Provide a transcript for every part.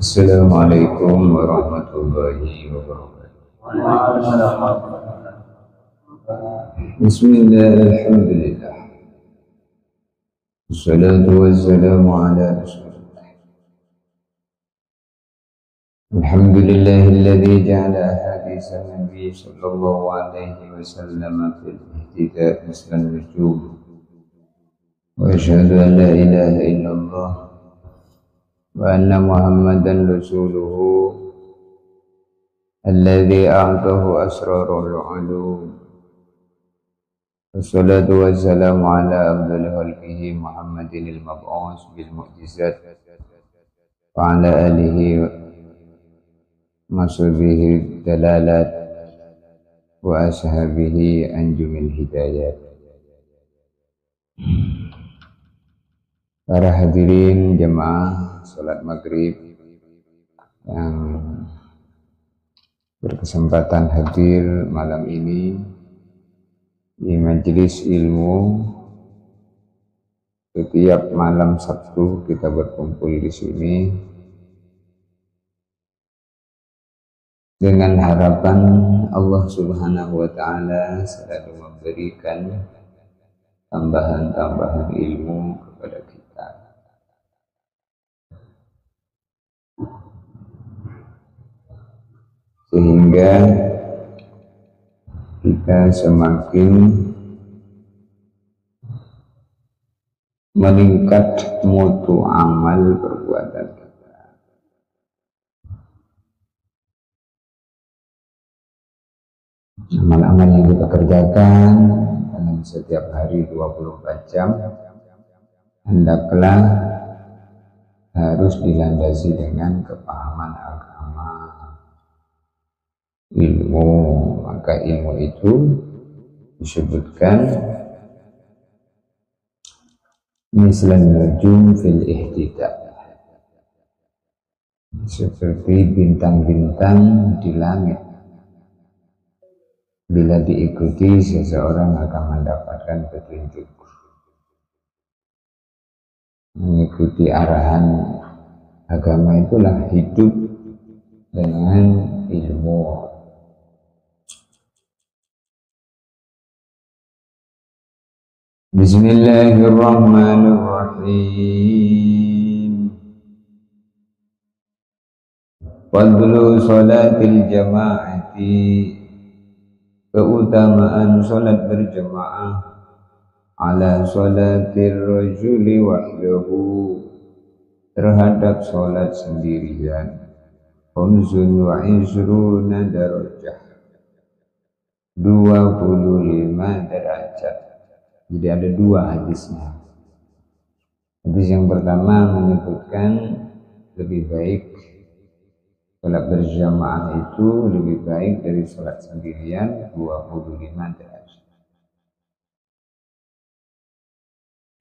Assalamualaikum warahmatullahi wabarakatuh. Bismillah, alhamdulillah. Wassalatu wassalamu ala rasulillah. Alhamdulillahilladzi ja'ala ahaditsan nabi sallallahu alaihi wasallam fil ihtida'i mislan nujum. Wa asyhadu an la ilaha illallah wa anna Muhammadan rasuluhu alladzi a'tahu asrarul ulum. Wassalatu wassalamu ala afdhali khalqihi Muhammadinil mab'us bil mu'jizat wa ala alihi masubihi dalalat wa ashabihi anjumil hidayat. Para hadirin jemaah salat maghrib yang berkesempatan hadir malam ini di majelis ilmu. Setiap malam Sabtu kita berkumpul di sini dengan harapan Allah Subhanahu wa taala selalu memberikan tambahan-tambahan ilmu kepada kita, sehingga kita semakin meningkat mutu amal perbuatan kita. Amal-amal yang kita kerjakan dalam setiap hari 24 jam hendaklah harus dilandasi dengan kepahaman agama, ilmu. Maka ilmu itu disebutkan mislan nujum fil ihtida', seperti bintang-bintang di langit. Bila diikuti, seseorang akan mendapatkan petunjuk. Mengikuti arahan agama itulah hidup dengan ilmu. Bismillahirrahmanirrahim. Fadlu sholatil jama'ati, keutamaan sholat berjamaah, ala sholatir rajuli wahdahu, terhadap sholat sendirian, khamsun wa isruna darajah, 25 derajat. Jadi ada dua hadisnya. Hadis yang pertama menyebutkan lebih baik sholat berjamaah itu lebih baik dari sholat sendirian 25 derajat.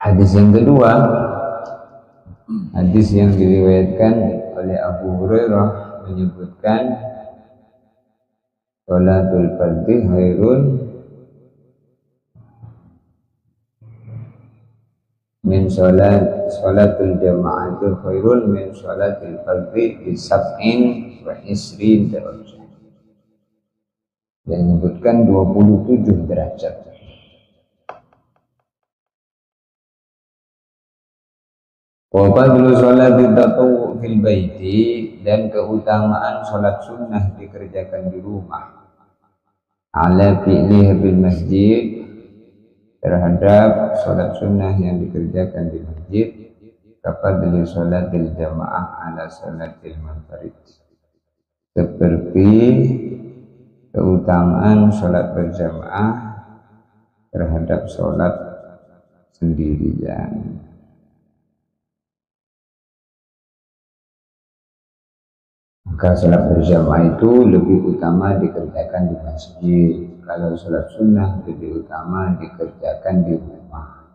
Hadis yang kedua, hadis yang diriwayatkan oleh Abu Hurairah menyebutkan sholatul fardhi khairun min sholatul jama'ati khairun min sholatil fardhi bi sab'in wa isrin derajat. Dan menyebutkan 27 derajat. Wa fadlu sholati tatawwu fil baiti, dan keutamaan sholat sunnah dikerjakan di rumah, ala fi'liha bil masjid, terhadap sholat sunnah yang dikerjakan di masjid, kafadli sholatil jamaah ala sholatil munfarid, seperti keutamaan sholat berjamaah terhadap sholat sendirian. Maka sholat berjamaah itu lebih utama dikerjakan di masjid. Kalau sholat sunnah lebih utama dikerjakan di rumah,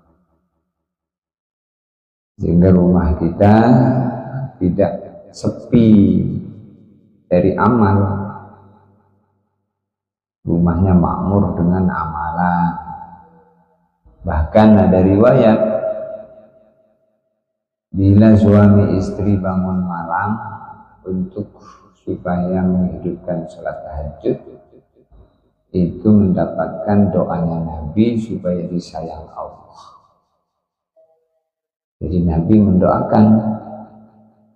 sehingga rumah kita tidak sepi dari amal. Rumahnya makmur dengan amalan. Bahkan ada riwayat, bila suami istri bangun malam untuk supaya menghidupkan sholat tahajud itu mendapatkan doanya Nabi supaya disayang Allah. Jadi Nabi mendoakan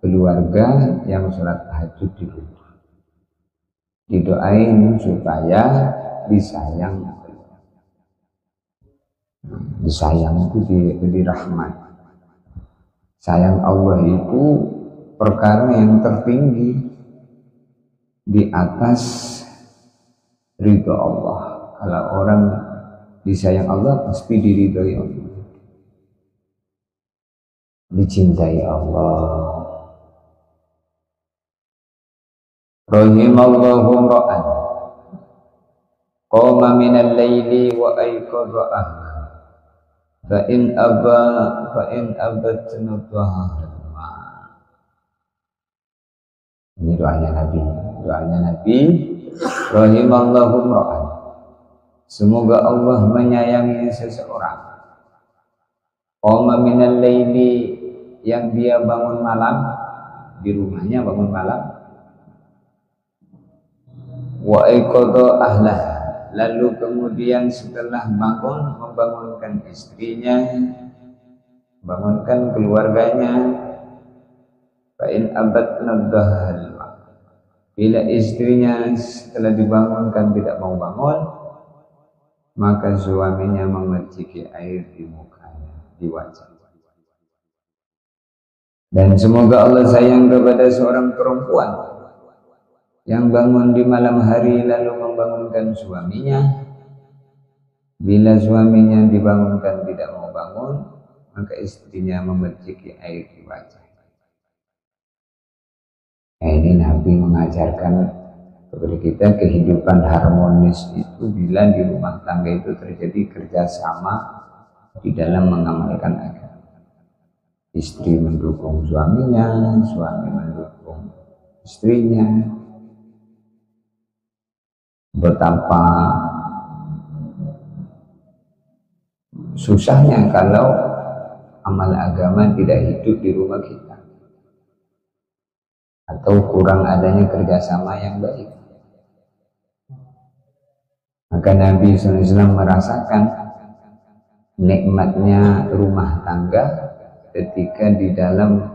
keluarga yang sholat tahajud di rumah, didoain supaya disayang. Disayang itu di rahmat. Sayang Allah itu perkara yang tertinggi di atas ridho Allah. Kalau orang disayang Allah pasti diridhoi Allah, dicintai Allah. Rahimallahu ra'an qama minal laili wa ayqadha ahla fa in abatna dhahar. Ini doanya Nabi. Rahimallahu ra'an, semoga Allah menyayangi seseorang. Qama minal laili, yang dia bangun malam, di rumahnya bangun malam. Wa ayqadha ahlah, lalu kemudian setelah bangun membangunkan istrinya, bangunkan keluarganya. Fa in abatna dhahal, bila istrinya setelah dibangunkan tidak mau bangun, maka suaminya memerciki air di mukanya, di wajah. Dan semoga Allah sayang kepada seorang perempuan yang bangun di malam hari lalu membangunkan suaminya. Bila suaminya dibangunkan tidak mau bangun, maka istrinya memerciki air di wajah. Nah, ini Nabi mengajarkan kepada kita kehidupan harmonis itu bila di rumah tangga itu terjadi kerjasama di dalam mengamalkan agama. Istri mendukung suaminya, suami mendukung istrinya. Betapa susahnya kalau amal agama tidak hidup di rumah kita, atau kurang adanya kerjasama yang baik. Maka Nabi SAW merasakan nikmatnya rumah tangga ketika di dalam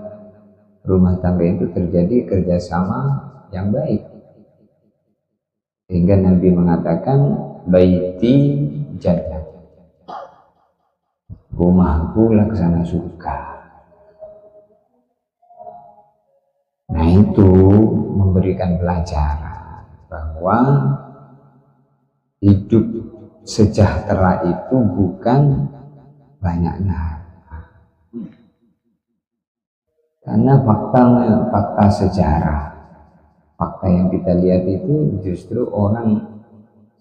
rumah tangga itu terjadi kerjasama yang baik. Sehingga Nabi mengatakan, baiti jannah, rumahku laksana surga. Nah, itu memberikan pelajaran bahwa hidup sejahtera itu bukan banyaknya harta. Karena fakta sejarah, fakta yang kita lihat itu justru orang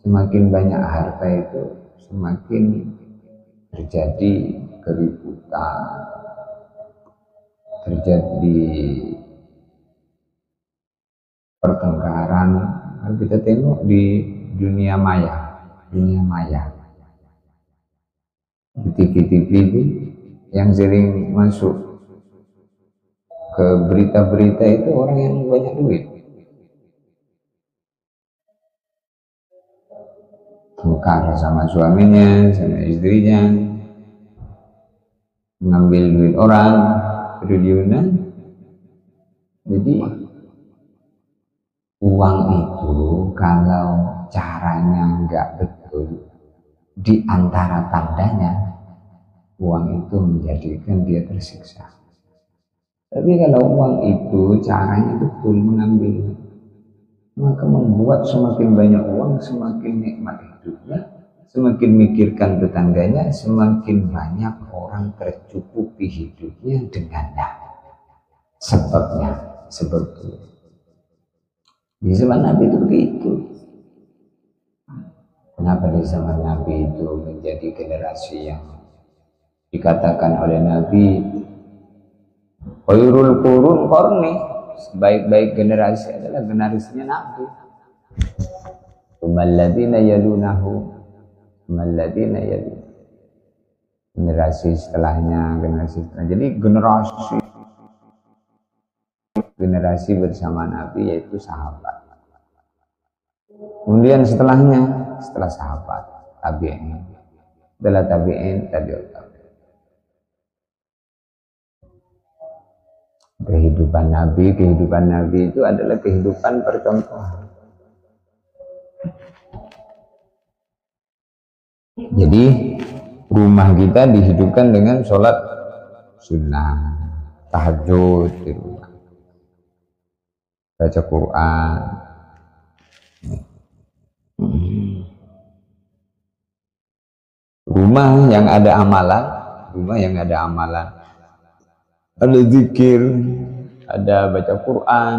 semakin banyak harta itu semakin terjadi keributan, terjadi pertengkaran. Kalau kita tengok di dunia maya, di TV-TV itu yang sering masuk ke berita-berita itu orang yang banyak duit, tengkar sama suaminya, sama istrinya, mengambil duit orang triliunan. Jadi uang itu kalau caranya nggak betul, di antara tandanya uang itu menjadikan dia tersiksa. Tapi kalau uang itu caranya betul mengambil, maka membuat semakin banyak uang semakin nikmat hidupnya, semakin mikirkan tetangganya, semakin banyak orang tercukupi hidupnya dengannya. Sebabnya seperti itu. Di zaman Nabi itu begitu. Kenapa di zaman Nabi itu menjadi generasi yang dikatakan oleh Nabi khairul qurun qarni, sebaik-baik generasi adalah generasinya Nabi. Tsumalladzina yalunahu, tsumalladzina yalun. Generasi setelahnya. Jadi generasi generasi bersama Nabi, yaitu sahabat. Kemudian setelah sahabat, tabi'in, setelah tabi'in, tabi'ut tabi'in. Kehidupan Nabi itu adalah kehidupan percontohan. Jadi rumah kita dihidupkan dengan sholat sunnah, tahajud di rumah, baca Quran. Rumah yang ada amalan, ada zikir, ada baca Quran,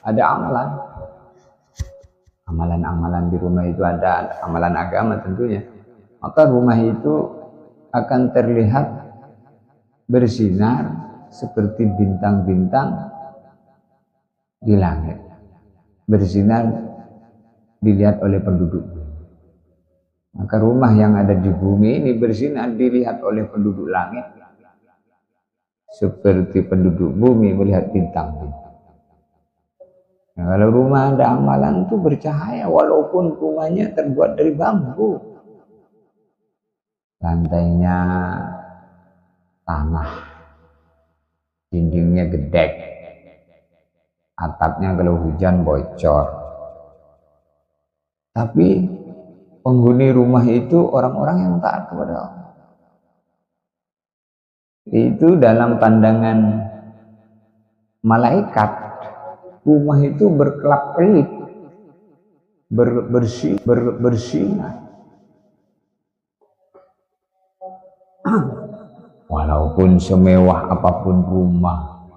ada amalan di rumah itu, ada amalan agama tentunya. Maka rumah itu akan terlihat bersinar seperti bintang-bintang di langit, bersinar dilihat oleh penduduk. Maka rumah yang ada di bumi ini bersinar dilihat oleh penduduk langit seperti penduduk bumi melihat bintang-bintang. Nah, kalau rumah ada amalan itu bercahaya walaupun rumahnya terbuat dari bambu, lantainya tanah, dindingnya gedek, atapnya kalau hujan bocor. Tapi penghuni rumah itu orang-orang yang taat kepada Allah. Itu dalam pandangan malaikat, rumah itu berkelap-kelip, bersinar. Walaupun semewah apapun rumah,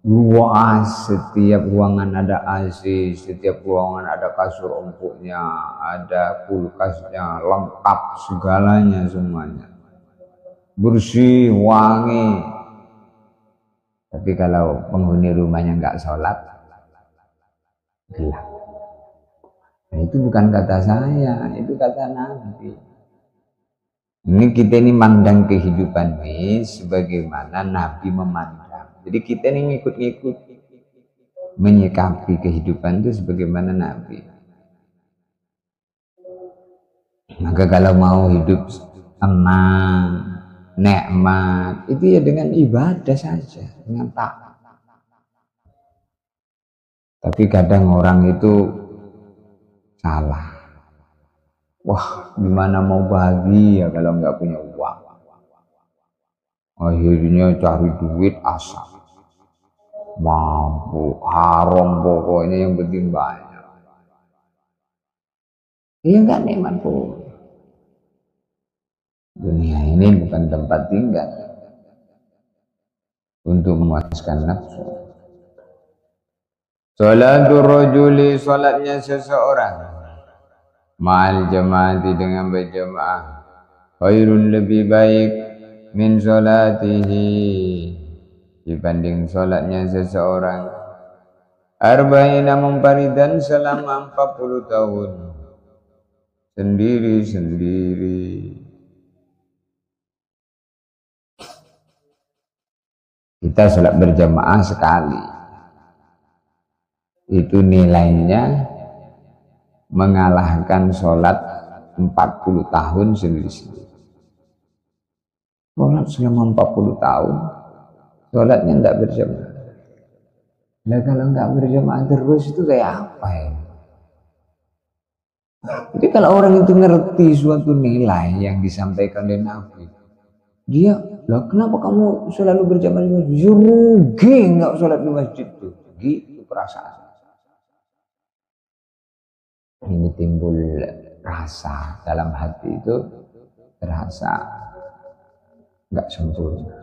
luas, setiap ruangan ada AC, setiap ruangan ada kasur empuknya, ada kulkasnya, lengkap segalanya semuanya, bersih, wangi. Tapi kalau penghuni rumahnya nggak sholat, gelap. Nah, itu bukan kata saya, itu kata Nabi. Ini kita ini mandang kehidupan ini sebagaimana Nabi memandang. Jadi kita ini ngikut-ngikut menyikapi kehidupan itu sebagaimana Nabi. Maka kalau mau hidup tenang, nikmat, itu ya dengan ibadah saja, dengan taat. Tapi kadang orang itu salah. Wah, gimana mau bahagia kalau nggak punya uang? Akhirnya cari duit asal, mampu, haram pokoknya yang penting banyak. Iya nggak nikmat pun. Dunia ini bukan tempat tinggal untuk memuaskan nafsu. Salatul rajuli, salatnya seseorang, ma'al jamaati, dengan berjamaah, khairun, lebih baik, min salatihi, dibanding salatnya seseorang, arba'ina munfaridan, selama 40 tahun sendiri-sendiri. Kita sholat berjamaah sekali, itu nilainya mengalahkan sholat 40 tahun sendiri-sendiri. Sholat selama 40 tahun, sholatnya tidak berjamaah. Nah, kalau nggak berjamaah terus itu kayak apa ya? Jadi kalau orang itu ngerti suatu nilai yang disampaikan oleh Nabi, dia, lah kenapa kamu selalu berjamaah di masjid? Ya rugi nggak sholat di masjid tuh, gitu perasaan. Ini timbul rasa dalam hati itu, terasa nggak sempurna.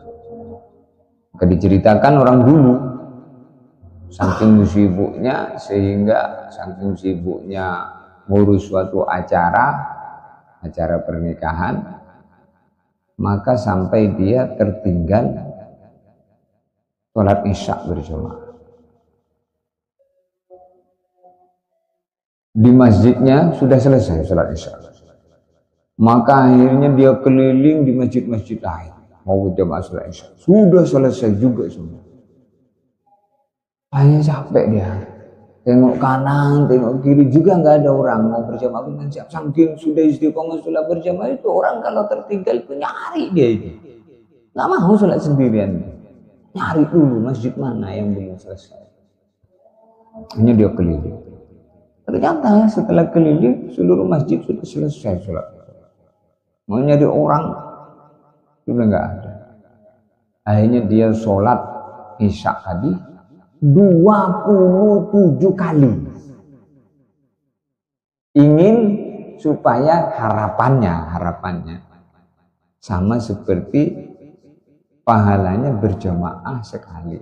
Maka diceritakan orang dulu saking sibuknya, sehingga saking sibuknya ngurus suatu acara pernikahan, maka sampai dia tertinggal sholat isya berjamaah. Di masjidnya sudah selesai sholat isya, maka akhirnya dia keliling di masjid-masjid lain mau berjamaah sholat isya, sudah selesai juga semua. Hanya capek dia. Tengok kanan, tengok kiri juga nggak ada orang mau berjamaah dengan siap. Saking sudah istiqomah sholat berjamaah itu orang kalau tertinggal itu nyari dia itu. Nggak mau sholat sendirian. Nyari dulu masjid mana yang belum selesai. Hanya dia keliling. Ternyata setelah keliling seluruh masjid sudah selesai sholat. Mau nyari orang sudah nggak ada. Akhirnya dia sholat isya tadi 27 kali. Ingin supaya harapannya sama seperti pahalanya berjamaah sekali.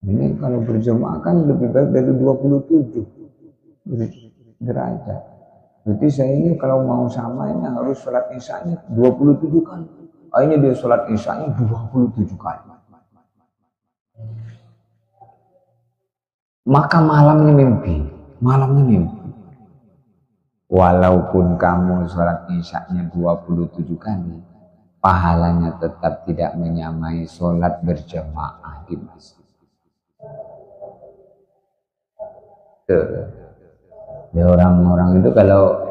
Ini kalau berjamaah kan lebih baik dari 27 derajat. Berarti saya ini kalau mau sama ini harus sholat isyanya 27 kali. Akhirnya dia sholat isyanya 27 kali. Maka malamnya mimpi. Walaupun kamu sholat isyanya 27 kali, pahalanya tetap tidak menyamai sholat berjamaah di masjid. Ya, orang-orang itu kalau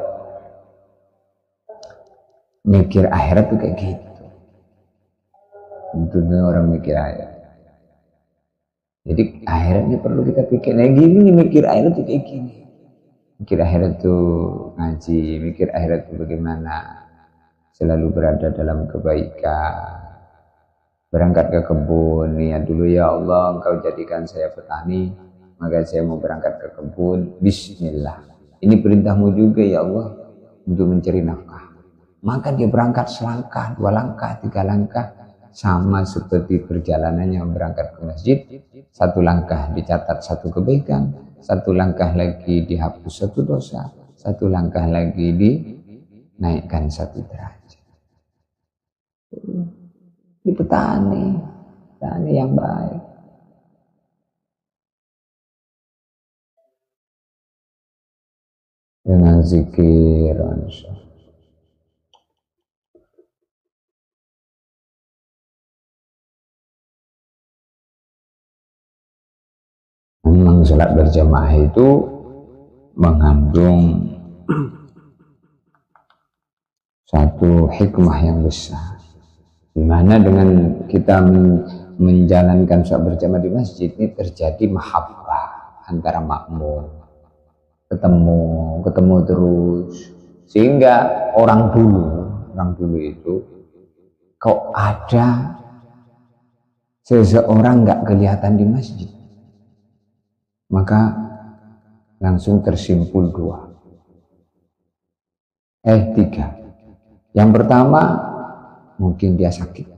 mikir akhirat tuh kayak gitu. Tentunya orang mikir akhirat. Jadi akhirat ini perlu kita pikir. Nah gini nih mikir akhirat tuh kayak gini. Mikir akhirat tuh ngaji, mikir akhirat tuh bagaimana selalu berada dalam kebaikan. Berangkat ke kebun, niat dulu ya Allah Engkau jadikan saya petani, maka saya mau berangkat ke kebun. Bismillah. Ini perintahmu juga ya Allah untuk mencari nafkah. Maka dia berangkat selangkah, 2 langkah, 3 langkah. Sama seperti perjalanannya berangkat ke masjid. 1 langkah dicatat 1 kebaikan, 1 langkah lagi dihapus 1 dosa, 1 langkah lagi dinaikkan 1 derajat. Di petani yang baik. Dengan zikir, memang sholat berjamaah itu mengandung satu hikmah yang besar, di mana dengan kita menjalankan sholat berjamaah di masjid ini terjadi mahabbah antara makmum, ketemu terus, sehingga orang dulu itu kok ada seseorang nggak kelihatan di masjid, maka langsung tersimpul 3. Yang pertama mungkin dia sakit,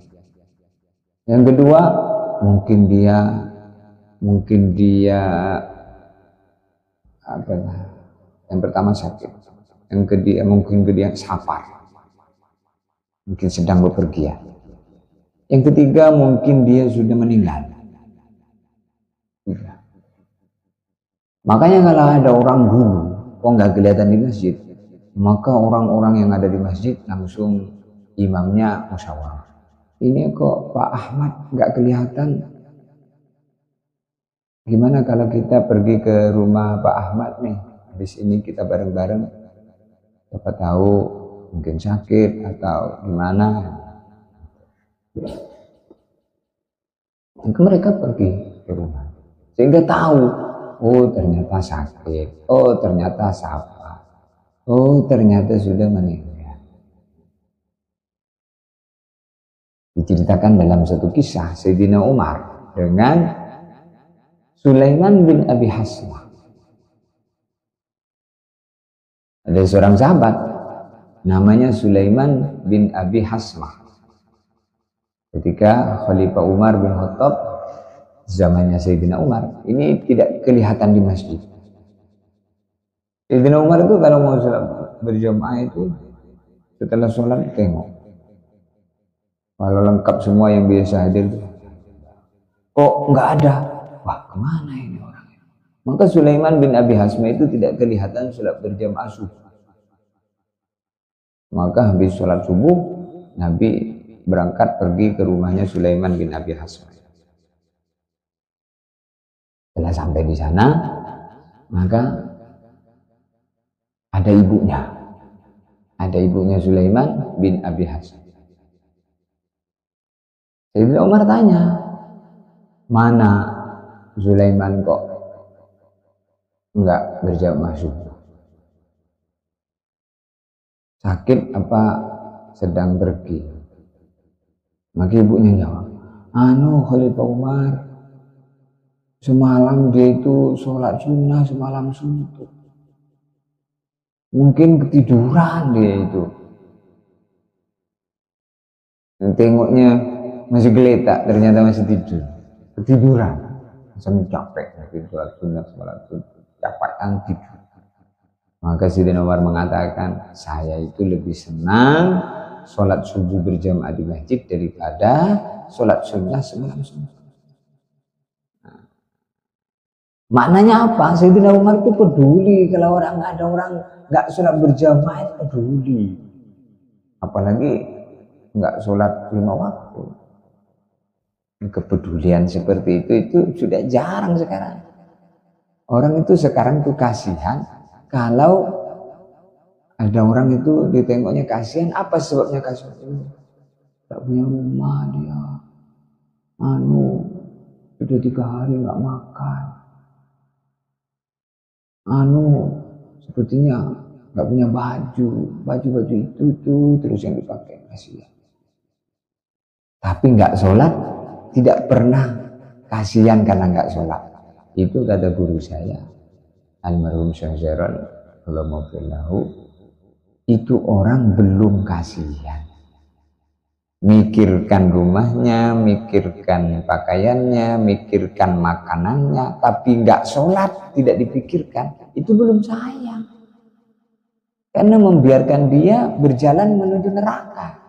yang kedua mungkin dia yang pertama sakit, yang kedua mungkin dia safar, mungkin sedang bepergian, yang ketiga mungkin dia sudah meninggal. Makanya kalau ada orang dulu kok nggak kelihatan di masjid, maka orang-orang yang ada di masjid langsung imamnya musyawarah. Ini kok Pak Ahmad nggak kelihatan. Gimana kalau kita pergi ke rumah Pak Ahmad nih? Habis ini kita bareng-bareng. Siapa tahu mungkin sakit atau gimana. Maka mereka pergi ke rumah. Sehingga tahu, oh ternyata sakit, oh ternyata safar, oh ternyata sudah meninggal. Diceritakan dalam satu kisah Sayyidina Umar dengan Sulaiman bin Abi Hasmah. Ada seorang sahabat namanya Sulaiman bin Abi Hasmah. Ketika Khalifah Umar bin Khattab zamannya Sayyidina Umar, ini tidak kelihatan di masjid. Sayyidina Umar itu kalau mau sholat berjamaah itu setelah sholat tengok. Kalau lengkap semua yang biasa hadir, kok nggak ada? Wah, kemana ini orang? Maka Sulaiman bin Abi Hasmah itu tidak kelihatan sholat berjamaah subuh. Maka habis sholat subuh, Nabi berangkat pergi ke rumahnya Sulaiman bin Abi Hasmah. Setelah sampai di sana, maka ada ibunya. Ada ibunya Sulaiman bin Abi Hasan. Sayyidina Umar tanya, mana Sulaiman kok enggak berjamaah subuh? Sakit apa sedang pergi? Maka ibunya jawab, Khalifah Umar, semalam dia itu sholat sunnah semalam suntuk. Mungkin ketiduran dia itu. Tengoknya masih geletak, ternyata masih tidur. Ketiduran. Sampai capek. Sholat sunnah semalam suntuk. Capek kan tidur. Maka Sayyidina Umar mengatakan, saya itu lebih senang sholat subuh berjamaah di masjid daripada sholat sunnah semalam suntuk. Maknanya apa? Sayyidina Umar itu peduli kalau ada orang nggak sholat berjamaah, itu peduli. Apalagi nggak sholat 5 waktu. Kepedulian seperti itu sudah jarang sekarang. Orang itu sekarang tuh kasihan kalau ada orang itu ditengoknya kasihan. Apa sebabnya kasihan? Tak punya rumah dia. Sudah 3 hari nggak makan. Sepertinya nggak punya baju itu terus yang dipakai, kasihan. Tapi nggak sholat, tidak pernah kasihan karena nggak sholat. Itu kata guru saya, almarhum Syekh Zairon, itu orang belum kasihan. Mikirkan rumahnya, mikirkan pakaiannya, mikirkan makanannya, tapi nggak sholat, tidak dipikirkan, itu belum sayang. Karena membiarkan dia berjalan menuju neraka.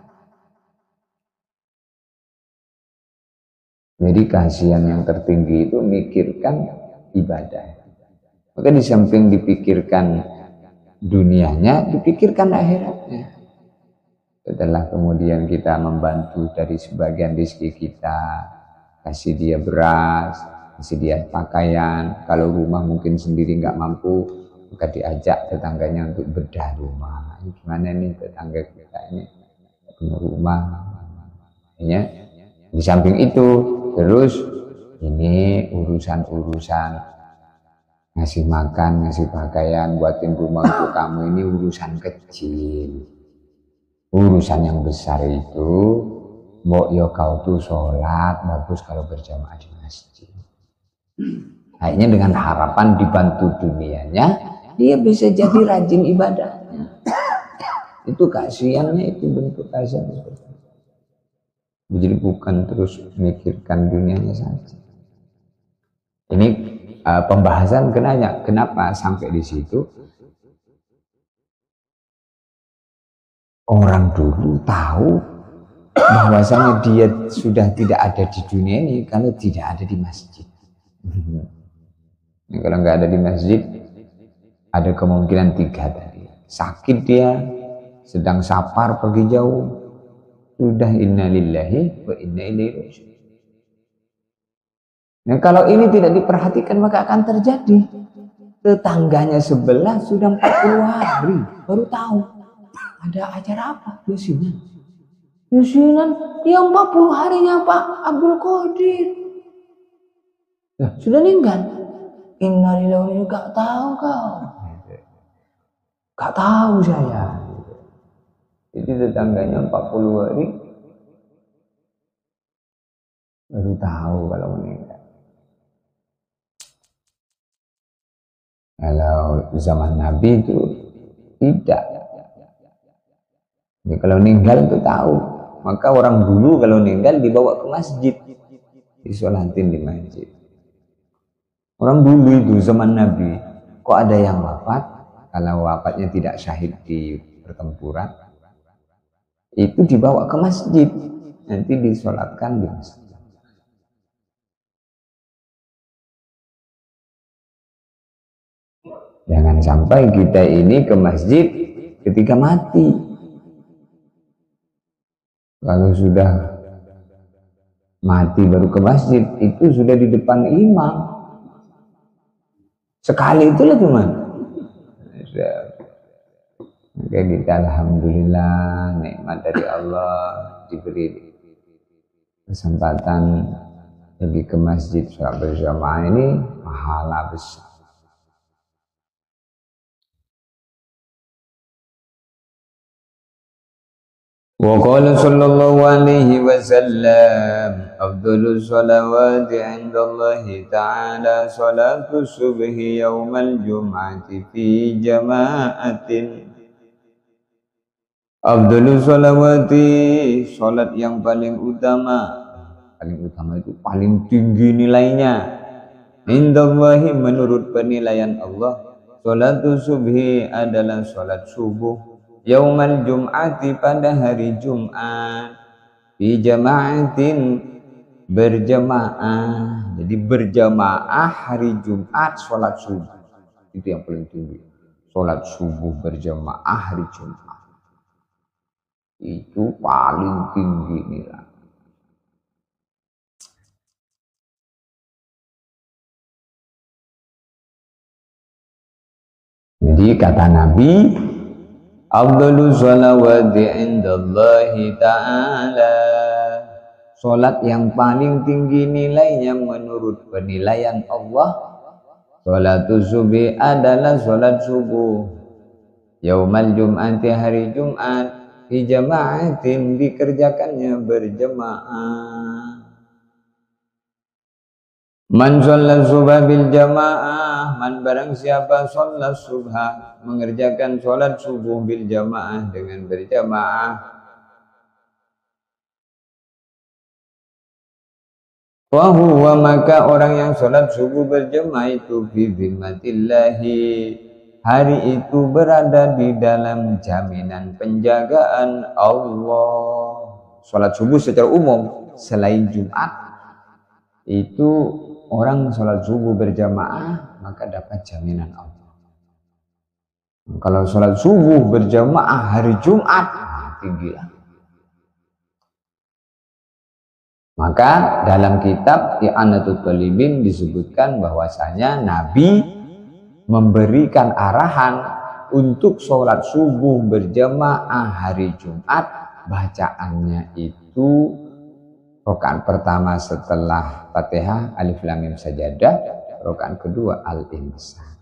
Jadi kasihan yang tertinggi itu mikirkan ibadah. Maka di samping dipikirkan dunianya, dipikirkan akhiratnya. Setelah kemudian kita membantu dari sebagian rezeki kita, kasih dia beras, kasih dia pakaian. Kalau rumah mungkin sendiri nggak mampu, maka diajak tetangganya untuk bedah rumah. Gimana nih tetangga kita ini punya rumah? Ya. Di samping itu, terus ini urusan-urusan ngasih makan, ngasih pakaian, buatin rumah untuk kamu, ini urusan kecil. Urusan yang besar itu, kau tuh sholat, bagus kalau berjamaah di masjid. Akhirnya dengan harapan dibantu dunianya, dia bisa jadi rajin ibadahnya. Itu kasihannya, itu bentuk kasihan. Jadi bukan terus mikirkan dunianya saja. Ini pembahasan kenapa sampai di situ. Orang dulu tahu bahwasanya dia sudah tidak ada di dunia ini kalau tidak ada di masjid. Kalau nggak ada di masjid, ada kemungkinan 3 tadi. Sakit dia, sedang safar pergi jauh, sudah innalillahi wa inna ilaihi raji'un. Nah, kalau ini tidak diperhatikan maka akan terjadi. Tetangganya sebelah sudah 40 hari baru tahu. Ada acara apa? Yusinan yang 40 harinya Pak Abdul Qadir. Sudah meninggal. Innalillahi gak tahu kau. Gak tahu saya. Jadi tetangganya 40 hari baru tahu kalau meninggal. Kalau zaman Nabi itu tidak. Jadi kalau meninggal itu tahu. Maka orang dulu kalau meninggal dibawa ke masjid, disolatin di masjid. Orang dulu itu zaman Nabi, kok ada yang wafat, kalau wafatnya tidak syahid di pertempuran, itu dibawa ke masjid, nanti disolatkan di masjid. Jangan sampai kita ini ke masjid ketika mati. Kalau sudah mati baru ke masjid, itu sudah di depan imam. Sekali itulah cuman. Maka kita alhamdulillah nikmat dari Allah diberi kesempatan pergi ke masjid sholat berjamaah ini pahala besar. Wa qala sallallahu alaihi wasallam afdhalus sholawati 'inda Allah ta'ala salatu subhi yaumal jum'ati fi jama'atin. Afdhalus sholawati, sholat yang paling utama itu paling tinggi nilainya. Indallahi, menurut penilaian Allah, sholatu subhi adalah sholat subuh yaumal jum'ati, pada hari Jumat, fi jama'atin, berjamaah. Jadi berjamaah hari Jumat sholat subuh itu yang paling tinggi. Sholat subuh berjamaah hari Jumat itu paling tinggi nilai. Jadi kata Nabi, afdhalus sholawati indallahi ta'ala, sholat yang paling tinggi nilainya menurut penilaian Allah, sholatus subuh adalah sholat subuh yaumal jum'ati, hari Jumat, di jama'atin, dikerjakannya berjamaah. Man sholat subha bil jamaah, man barang siapa sholat subha, mengerjakan sholat subuh bil jamaah, dengan berjamaah, wa huwa, maka orang yang sholat subuh berjamaah itu fi zimmatillahi, hari itu berada di dalam jaminan penjagaan Allah. Sholat subuh secara umum selain Jumat itu orang sholat subuh berjamaah maka dapat jaminan Allah. Kalau sholat subuh berjamaah hari Jumat, tinggilah. Maka dalam kitab I'anatul Talibin disebutkan bahwasanya Nabi memberikan arahan untuk sholat subuh berjamaah hari Jumat, bacaannya itu rakaat pertama setelah Fatihah Alif Lam Mim Sajadah, rakaat kedua Al-Insan.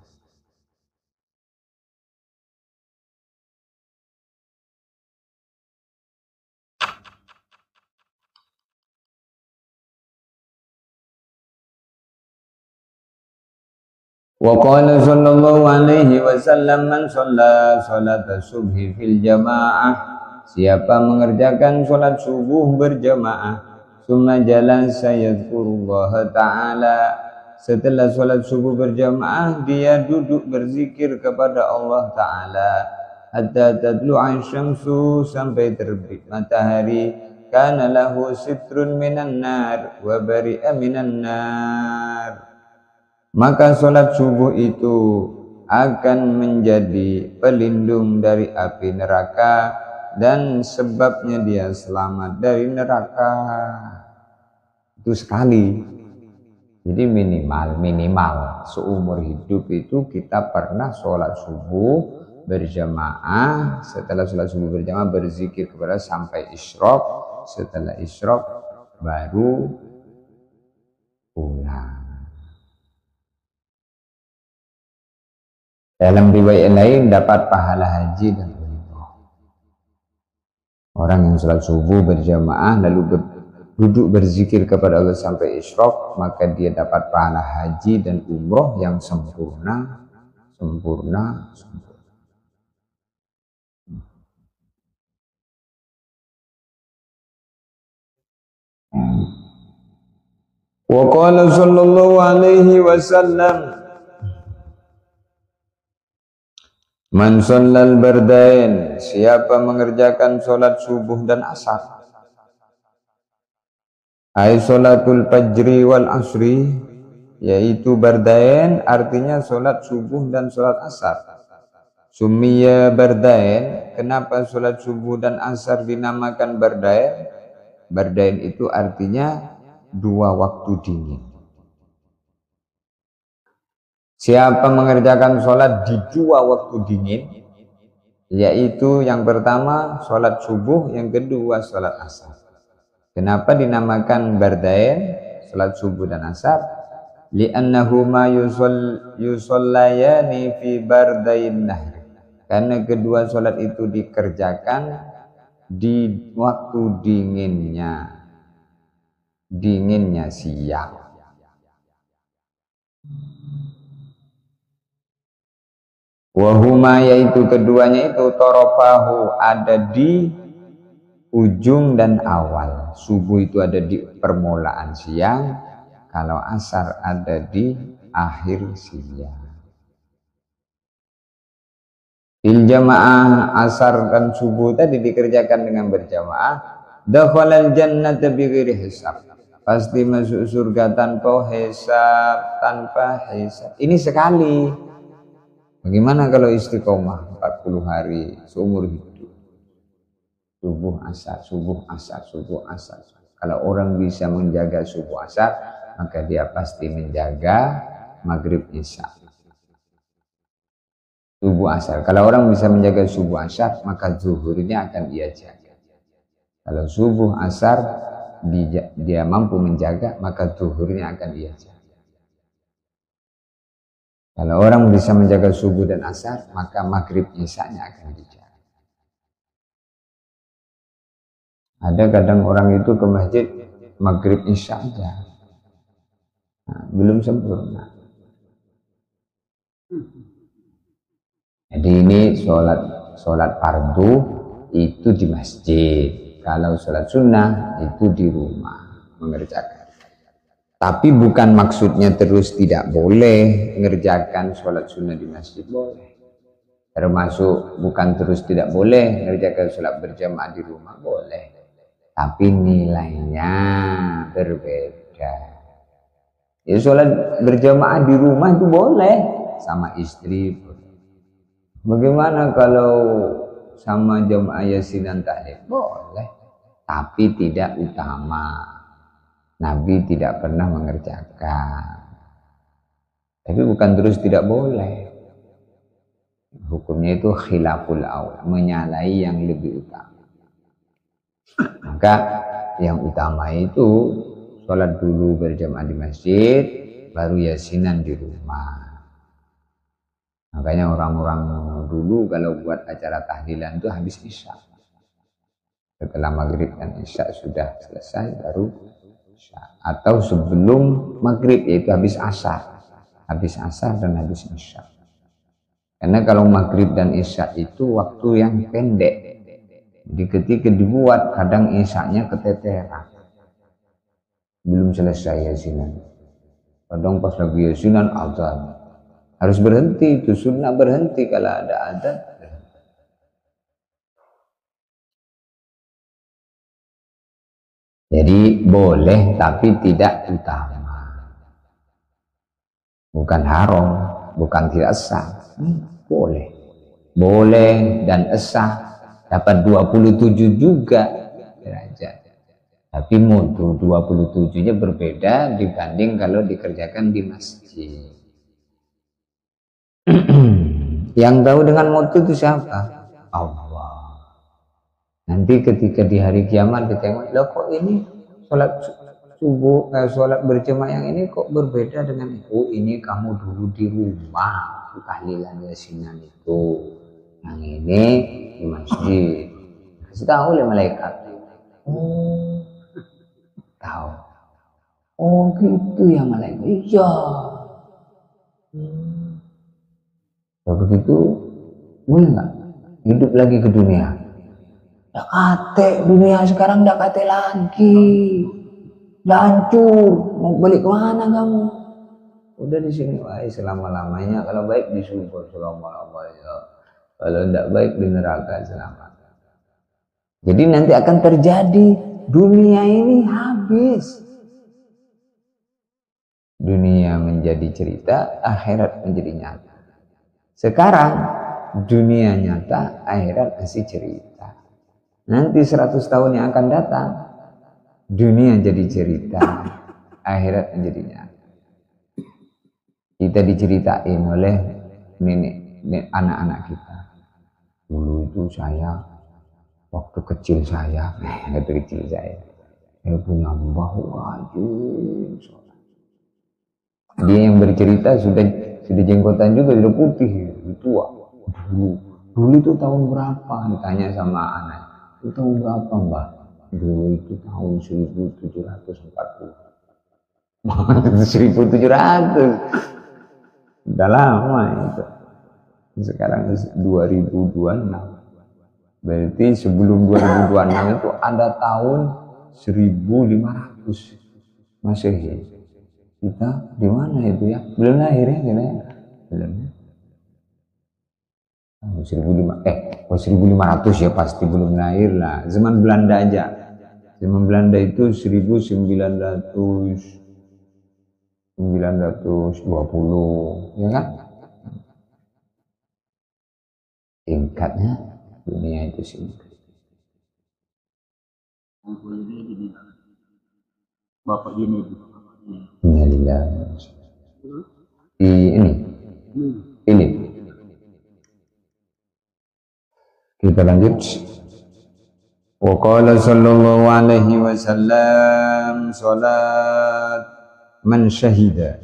Wa qala sallallahu alaihi wasallam man shalla salata subhi fil jamaah, siapa mengerjakan salat subuh berjamaah, summa jalasa yadhkurullah ta'ala, setelah salat subuh berjamaah dia duduk berzikir kepada Allah Ta'ala, hatta tadlu'a syamsu, sampai terbit matahari, kana lahu sitrun minan nar wa bari'a minan nar, maka sholat subuh itu akan menjadi pelindung dari api neraka dan sebabnya dia selamat dari neraka. Itu sekali. Jadi minimal seumur hidup itu kita pernah sholat subuh berjamaah, setelah sholat subuh berjamaah berzikir kepada sampai isyraq, setelah isyraq baru pulang. Dalam riwayat lain dapat pahala haji dan umroh. Orang yang sholat subuh berjamaah lalu duduk berzikir kepada Allah sampai isyraq, maka dia dapat pahala haji dan umroh yang sempurna. Wa qala sallallahu alaihi wasallam, man shallal bardain, siapa mengerjakan sholat subuh dan asar, ay sholatul fajri wal asri, yaitu bardain artinya sholat subuh dan sholat asar. Summiya bardain, kenapa sholat subuh dan asar dinamakan bardain? Bardain itu artinya dua waktu dingin. Siapa mengerjakan sholat di 2 waktu dingin, yaitu yang pertama sholat subuh, yang kedua sholat asar. Kenapa dinamakan bardain, sholat subuh dan asar? Li'annahuma yusallayani fi bardain nahri. Karena kedua sholat itu dikerjakan di waktu dinginnya siang. Wahuma, yaitu keduanya itu torofahu, ada di ujung dan awal. Subuh itu ada di permulaan siang, kalau asar ada di akhir siang. Bil jamaah, asar dan subuh tadi dikerjakan dengan berjamaah. Dakhalal jannata bighairi hisab, pasti masuk surga tanpa hisab. Ini sekali. Bagaimana kalau istiqomah 40 hari seumur hidup? Subuh asar, subuh asar, subuh asar. Kalau orang bisa menjaga subuh asar, maka dia pasti menjaga maghrib isya. Subuh asar. Kalau orang bisa menjaga subuh asar, maka zuhurnya akan ia jaga. Kalau subuh asar dia mampu menjaga, maka zuhurnya akan ia jaga. Kalau orang bisa menjaga subuh dan asar, maka maghrib isyanya akan dijaga. Ada kadang orang itu ke masjid maghrib isya aja, belum sempurna. Jadi ini sholat fardu itu di masjid. Kalau sholat sunnah itu di rumah mengerjakan. Tapi bukan maksudnya terus tidak boleh mengerjakan sholat sunnah di masjid, boleh. Termasuk bukan terus tidak boleh mengerjakan sholat berjamaah di rumah, boleh. Tapi nilainya berbeda. Ya, sholat berjamaah di rumah itu boleh, sama istri boleh. Bagaimana kalau sama jamaah yasin dan tahlim? Boleh, tapi tidak utama. Nabi tidak pernah mengerjakan. Tapi bukan terus tidak boleh. Hukumnya itu khilaful aula, menyalahi yang lebih utama. Maka yang utama itu sholat dulu berjamaah di masjid, baru yasinan di rumah. Makanya orang-orang dulu kalau buat acara tahlilan itu habis isya. Setelah maghrib dan isya sudah selesai, baru atau sebelum maghrib, yaitu habis asar dan habis isya. Karena kalau maghrib dan isya itu waktu yang pendek, jadi ketika dibuat kadang isyanya keteteran, belum selesai yasinan. Kadang pas lagi yasinan azan, harus berhenti, itu sunnah berhenti kalau ada azan. Jadi boleh tapi tidak utama. Bukan haram, bukan tidak sah. Boleh. Boleh dan sah. Dapat 27 juga derajat. Tapi mutu 27-nya berbeda dibanding kalau dikerjakan di masjid. Yang tahu dengan mutu itu siapa? Allah. Nanti ketika di hari kiamat ditengok, loh kok ini sholat subuh, sholat berjamaah yang ini kok berbeda dengan itu? Ini kamu dulu di rumah tahlilan yasinan itu, yang ini di masjid. Kasih tahu oleh malaikat. Oh, tahu. Oh gitu ya malaikat. Iya. Kalau begitu boleh nggak hidup lagi ke dunia? Ya kate, dunia sekarang udah kate lagi, udah hancur, mau balik kemana kamu? Udah di sini, wah selama-lamanya. Kalau baik di surga selama-lamanya, kalau tidak baik di neraka selama. Jadi nanti akan terjadi, dunia ini habis. Dunia menjadi cerita, akhirat menjadi nyata. Sekarang dunia nyata, akhirat masih cerita. Nanti 100 tahun yang akan datang, dunia jadi cerita, akhirat menjadi nyata. kita diceritain oleh nenek anak-anak kita. Dulu itu saya, waktu kecil saya punya mbah wajib. Dia yang bercerita sudah jenggotan juga, sudah putih, tua. Dulu itu tahun berapa? Ditanya sama anak. Itu tahun berapa, Mbak? Dulu itu tahun 1740. 1700. Udah lama itu. Sekarang 2026. Berarti sebelum 2026 itu ada tahun 1500 Masehi. Kita di mana itu ya? Belum lahir ya, belum. 1500 ya pasti belum lahir lah. Zaman Belanda aja. Zaman Belanda itu 1920, ya kan? Tingkatnya dunia itu singkat. Bapak ini ini kita lanjut. Wa qala sallallahu alaihi wasallam salat man syahida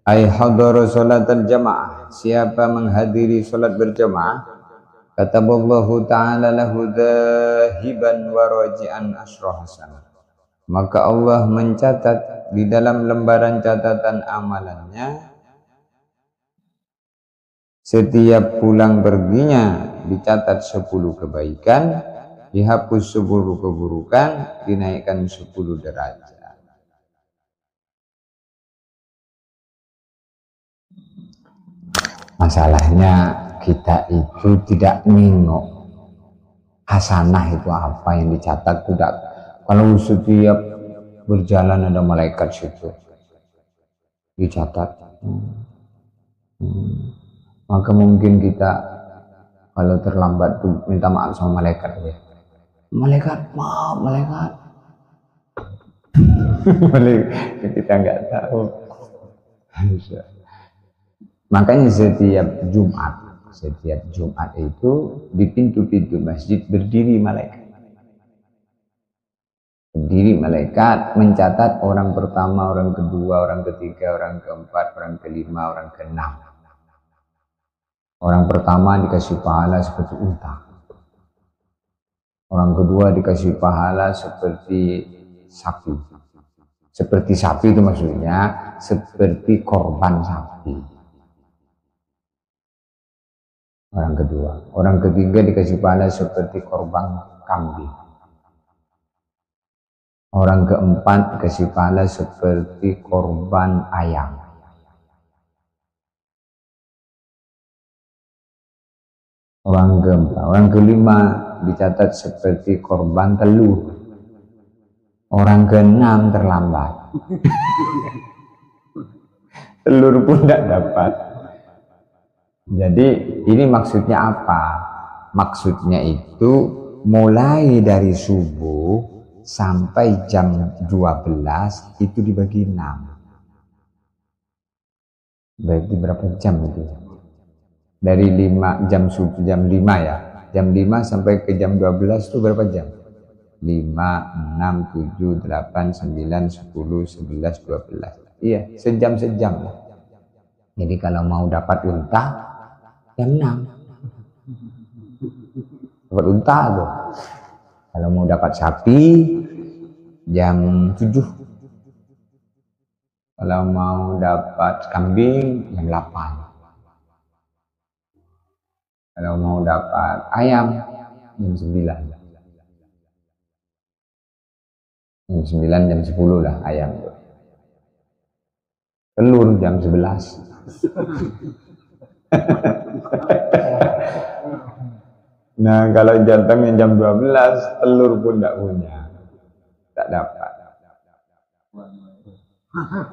ay hadara salatal jamaah, siapa menghadiri salat berjamaah, kataballahu ta'ala lahu dhahiban wa raji'an asyra hasanah, maka Allah mencatat di dalam lembaran catatan amalannya setiap pulang perginya dicatat 10 kebaikan, dihapus 10 keburukan, dinaikkan 10 derajat. Masalahnya kita itu tidak nengok hasanah itu apa yang dicatat. Tidak. Kalau setiap berjalan ada malaikat situ dicatat, maka mungkin kita kalau terlambat tuh minta maaf sama malaikat ya. Malaikat, maaf malaikat. Kita nggak tahu. Makanya setiap Jumat itu di pintu-pintu masjid berdiri malaikat. Berdiri malaikat mencatat orang pertama, orang kedua, orang ketiga, orang keempat, orang kelima, orang keenam. Orang pertama dikasih pahala seperti unta. Orang kedua dikasih pahala seperti sapi. Seperti sapi itu maksudnya seperti korban sapi. Orang kedua. Orang ketiga dikasih pahala seperti korban kambing. Orang keempat dikasih pahala seperti korban ayam. Orang keempat, orang kelima dicatat seperti korban telur. Orang keenam terlambat. Telur pun tidak dapat. Jadi ini maksudnya apa? Maksudnya itu mulai dari subuh sampai jam 12 itu dibagi 6. Berarti berapa jam itu? Dari 5 jam 5 ya. Jam 5 sampai ke jam 12 itu berapa jam? 5, 6, 7, 8, 9, 10, 11, 12. Iya, sejam-sejam lah. Jadi kalau mau dapat unta jam 6. Dapat unta tuh. Kalau mau dapat sapi jam 7. Kalau mau dapat kambing jam 8. Kalau mau dapat ayam jam 9. Jam 9, jam 10 lah ayam. Telur jam 11. Nah kalau jantan yang jam 12 telur pun tidak punya, tak dapat.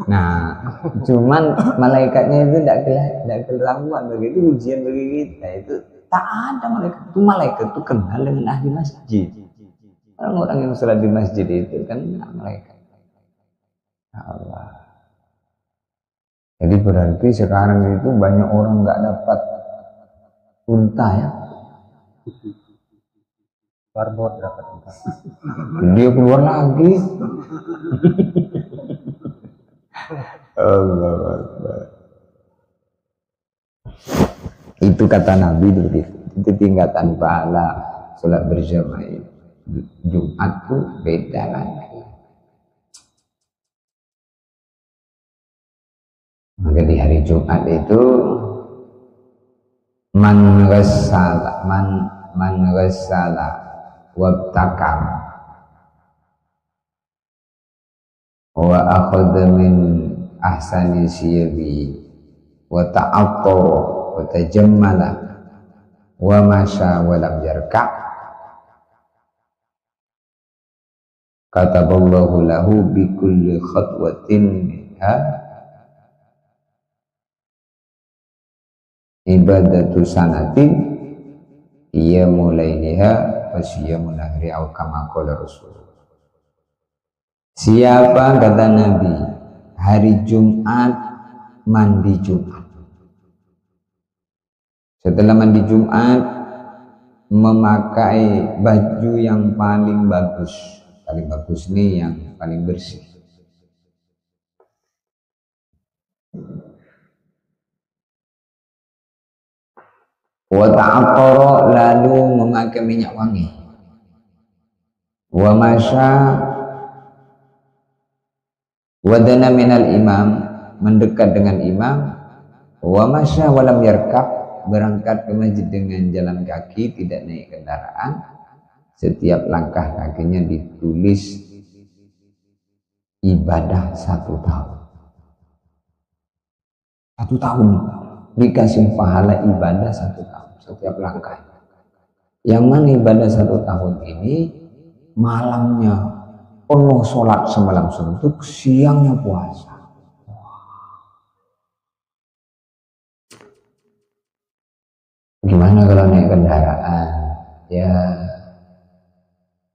Nah cuman malaikatnya itu tidak kelakuan, begitu ujian bagi kita itu tak ada malaikat. Itu malaikat itu kenal dengan ahli masjid. Orang yang sholat di masjid itu kan malaikat. Ya Allah. Jadi berarti sekarang itu banyak orang nggak dapat unta ya. Barbot dapat unta. Dia keluar lagi. Allah Akbar. Itu kata Nabi itu tingkatan pahala sholat berjamaah. Jumat tuh beda lagi. Maka di hari Jumat itu man ghassala wabtakam wa akhadha min ahsani siyabi wa ta'attara wa tajammala wa masya wa lam yarka' kataballahu lahu bi kulli khatwatin minha ibadatu sanatin ia mulaiha wasiyamun nahri au kama qala Rasul. Siapa kata Nabi hari Jumat mandi Jumat, setelah mandi Jumat memakai baju yang paling bagus nih yang paling bersih. Wa ta'attara lalu memakai minyak wangi. Wa masya wadana minal imam mendekat dengan imam. Wa masya walam yarkab berangkat ke masjid dengan jalan kaki tidak naik kendaraan. Setiap langkah kakinya ditulis ibadah 1 tahun. 1 tahun dikasih pahala ibadah 1 tahun setiap langkah. Yang mana ibadah 1 tahun ini malamnya penuh sholat semalam suntuk, siangnya puasa. Gimana kalau naik kendaraan? Ya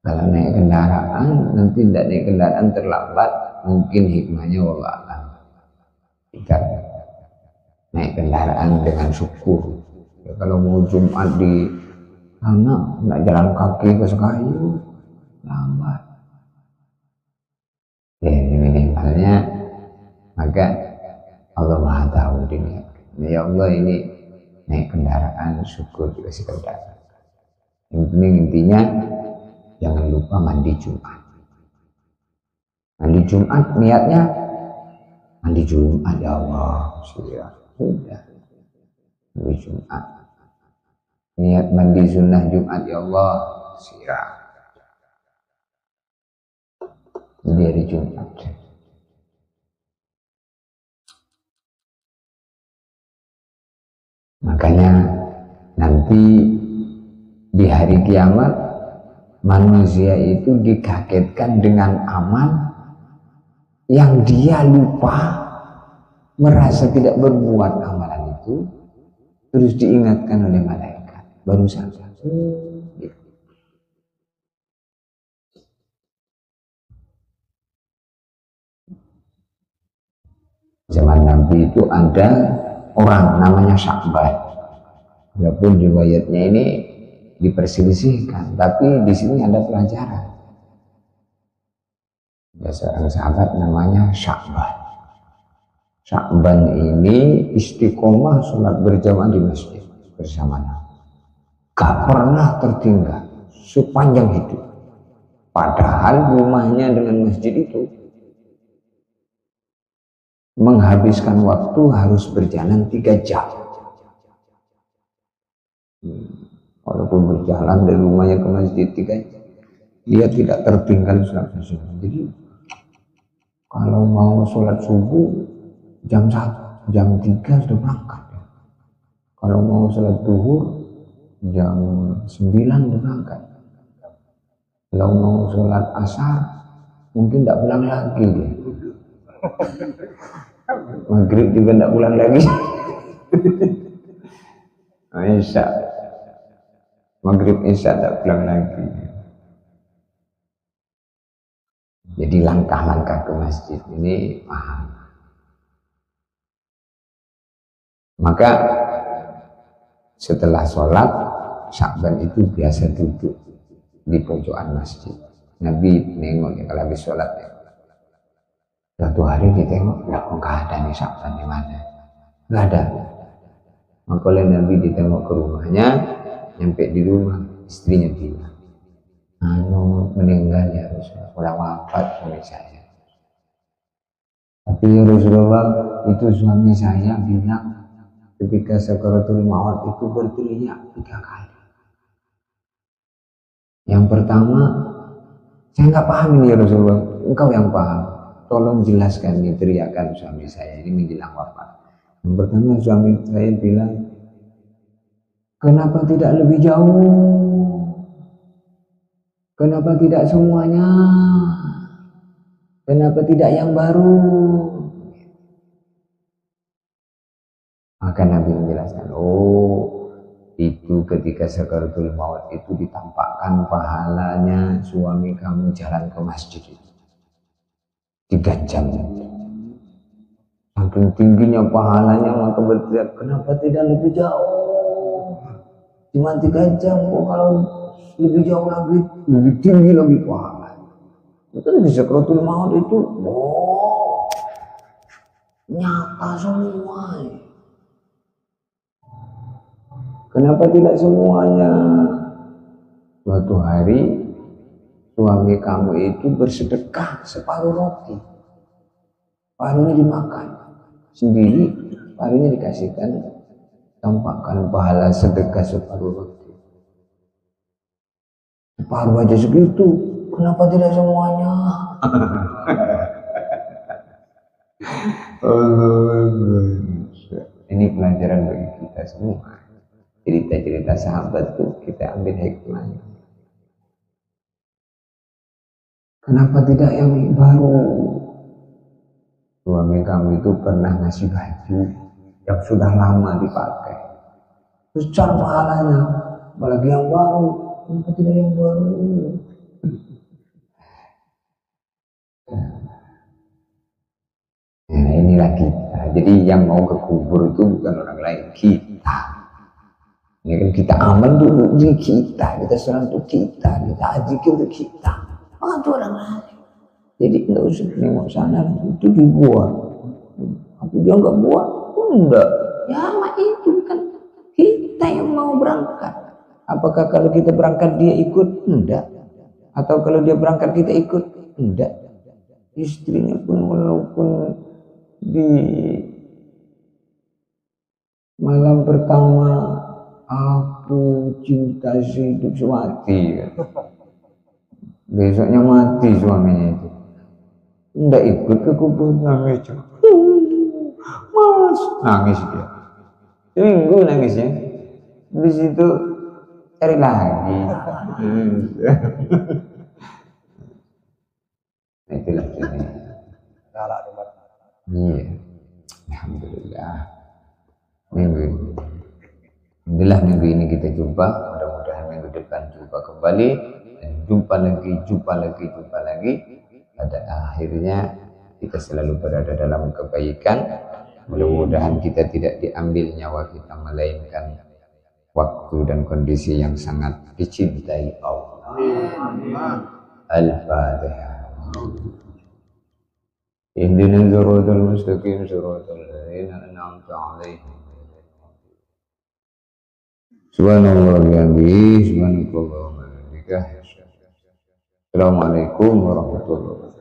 kalau naik kendaraan nanti tidak naik kendaraan terlambat, mungkin hikmahnya wallah alam. Jika naik kendaraan dengan syukur. Ya, kalau mau Jumat di sana nggak jalan kaki ke Sekayu lambat. Ya minimalnya maka Allah Maha tahu diniatkan. Ya Allah ini naik kendaraan syukur dikasih kendaraan. Yang penting intinya jangan lupa mandi Jumat. Mandi Jumat niatnya mandi Jumat ya Allah sudah mandi Jumat. Niat mandi sunnah Jumat ya Allah siap. Jadi hari Jumat. Makanya nanti di hari kiamat manusia itu dikagetkan dengan amal yang dia lupa, merasa tidak berbuat amalan itu, terus diingatkan oleh malaikat baru sadar. Zaman Nabi itu ada orang namanya Sya'ban. Walaupun riwayatnya ini diperselisihkan, tapi di sini ada pelajaran. Ada seorang sahabat namanya Sya'ban. Sya'ban ini istiqomah sholat berjamaah di masjid bersama Nabi. Gak pernah tertinggal sepanjang hidup. Padahal rumahnya dengan masjid itu menghabiskan waktu harus berjalan 3 jam. Walaupun berjalan dari rumahnya ke masjid 3 jam, dia tidak tertinggal sholat subuh. Jadi kalau mau sholat subuh jam 1, jam 3 sudah berangkat. Kalau mau sholat zuhur jam 9 sudah berangkat. Kalau mau sholat asar mungkin tidak pulang lagi dia. Maghrib juga tidak pulang lagi. Isya Maghrib Isya tidak pulang lagi. Jadi langkah-langkah ke masjid ini mahal. Maka setelah sholat, Sya'ban itu biasa duduk di pojokan masjid. Nabi nengok ya kalau habis sholat ya. Suatu hari ditengok, ya kok nggak ada nih Sya'ban di mana? Nggak ada. Maka oleh Nabi ditengok ke rumahnya, nyampe di rumah, istrinya bilang, meninggal ya Rasulullah, udah wafat suami saya. Tapi ya Rasulullah, itu suami saya bilang ketika sakaratul maut itu berteriak 3 kali. Yang pertama, saya nggak paham ini ya Rasulullah, engkau yang paham. Tolong jelaskan nih teriakan suami saya ini menjelang wafat. Yang pertama suami saya bilang, kenapa tidak lebih jauh? Kenapa tidak semuanya? Kenapa tidak yang baru? Maka Nabi menjelaskan, itu ketika sakaratul maut itu ditampakkan pahalanya suami kamu jalan ke masjid itu 3 jam. Saking tingginya pahalanya maka berteriak, kenapa tidak lebih jauh? Cuma 3 jam kok, kalau lebih jauh lagi lebih tinggi lagi pahalanya. Itu di sakaratul maut itu nyata semua. Kenapa tidak semuanya? Suatu hari suami kamu itu bersedekah separuh roti, paruhnya dimakan sendiri, paruhnya dikasihkan, tampakkan pahala sedekah separuh roti. Separuh aja segitu, kenapa tidak semuanya? Ini pelajaran bagi kita semua. Cerita-cerita sahabat tuh kita ambil hikmahnya. Kenapa tidak yang baru? Suami kamu itu pernah ngasih baju yang sudah lama dipakai, besar pahalanya, apalagi yang baru. Kenapa tidak yang baru? Nah inilah kita. Jadi yang mau ke kubur itu bukan orang lain, kita. Ini kan kita aman dulu di kita serang untuk kita ajik untuk kita. Itu orang lain. Jadi enggak usah nengok sana, itu dibuat. Apa dia enggak buat? Enggak. Ya mak itu kan kita yang mau berangkat. Apakah kalau kita berangkat dia ikut? Enggak. Atau kalau dia berangkat kita ikut? Enggak. Istrinya pun walaupun di malam pertama aku cinta hidup semati, besoknya mati suaminya itu, nggak ikut ke kubur, nangis, mas, nangis dia, seminggu nangisnya, di situ cari lagi. Itulah ini. Iya, alhamdulillah. Alhamdulillah minggu ini kita jumpa, mudah-mudahan minggu depan jumpa kembali, dan jumpa lagi. Pada akhirnya kita selalu berada dalam kebaikan. Mudah-mudahan kita tidak diambil nyawa kita, melainkan waktu dan kondisi yang sangat dicintai Allah. Al-Fatihah. Ihdinas siratal mustaqim siratal ladzina an'amta 'alaihim. Subhanallah bihamdihi, subhanallah wa bihamdihi. Assalamualaikum warahmatullahi wabarakatuh.